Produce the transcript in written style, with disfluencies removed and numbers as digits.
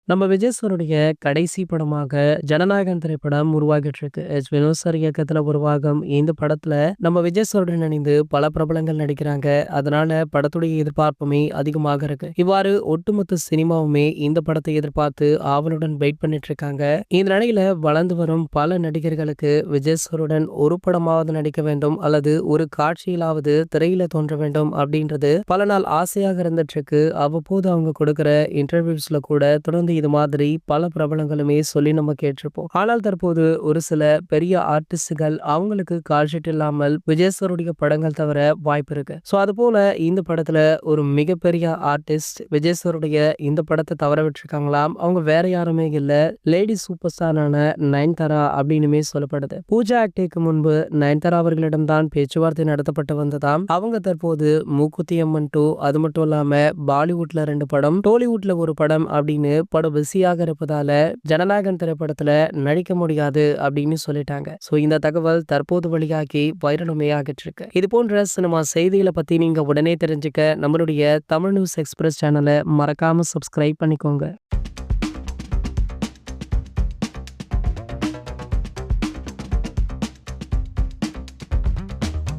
நம்ம விஜய் சாருடைய கடைசி படமாக ஜனநாயகன் திரைப்படம் உருவாகிட்டு இருக்கு. வினோத் சார் இயக்கத்துல உருவாகும் இந்த படத்துல நம்ம விஜய் சாருடன் இணைந்து பல பிரபலங்கள் நடிக்கிறாங்க. அதனால படத்துடைய எதிர்பார்ப்புமே அதிகமாக இருக்கு. இவ்வாறு ஒட்டுமொத்த சினிமாவுமே இந்த படத்தை எதிர்பார்த்து ஆவலுடன் வெயிட் பண்ணிட்டு இருக்காங்க. இந்த நிலையில வளர்ந்து வரும் பல நடிகர்களுக்கு விஜய் சாருடன் ஒரு படமாவது நடிக்க வேண்டும் அல்லது ஒரு காட்சியிலாவது திரையில தோன்ற வேண்டும் அப்படின்றது பல நாள் ஆசையாக இருந்துட்டு இருக்கு. அவ்வப்போது அவங்க கொடுக்கிற இன்டர்வியூஸ்ல கூட தொடர்ந்து இது மாதிரி பல பிரபலங்களுமே சொல்லி நம்ம கேட்டிருப்போம். ஆனால் தற்போது ஒரு சில பெரிய ஆர்டிஸ்டுகள் அவங்களுக்கு கால்ஷீட் இல்லாமல் விஜய் சாருடைய படங்கள் தவிர வாய்ப்பு இருக்கு. சோ அது போல இந்த படத்துல ஒரு மிகப்பெரிய ஆர்டிஸ்ட் விஜய் சாருடைய இந்த படத்தை தவற விட்டுருக்காங்களாம். அவங்க வேற யாருமே இல்ல, லேடி சூப்பர் ஸ்டாரான நயன்தாரா அப்படின்னுமே சொல்லப்படுது. பூஜா ஆக்டேக்கு முன்பு நயன்தாரா அவர்களிடம் தான் பேச்சுவார்த்தை நடத்தப்பட்டு வந்ததாம். அவங்க தற்போது மூக்குத்தி அம்மன் 2, அது மட்டும் இல்லாம பாலிவுட்ல 2 படம், டோலிவுட்ல ஒரு படம் அப்படின்னு படம் பிஸியாக இருப்பதால ஜனநாயகன் திரைப்படத்துல நடிக்க முடியாது அப்படின்னு சொல்லிட்டாங்க. சோ இந்த தகவல் தற்போது வெளியாகி வைரலுமே ஆகிட்டு இருக்கு. இது போன்ற சினிமா செய்திகளை பத்தி நீங்க உடனே தெரிஞ்சுக்க நம்மளுடைய தமிழ் நியூஸ் எக்ஸ்பிரஸ் சேனலை மறக்காம சப்ஸ்கிரைப் பண்ணிக்கோங்க.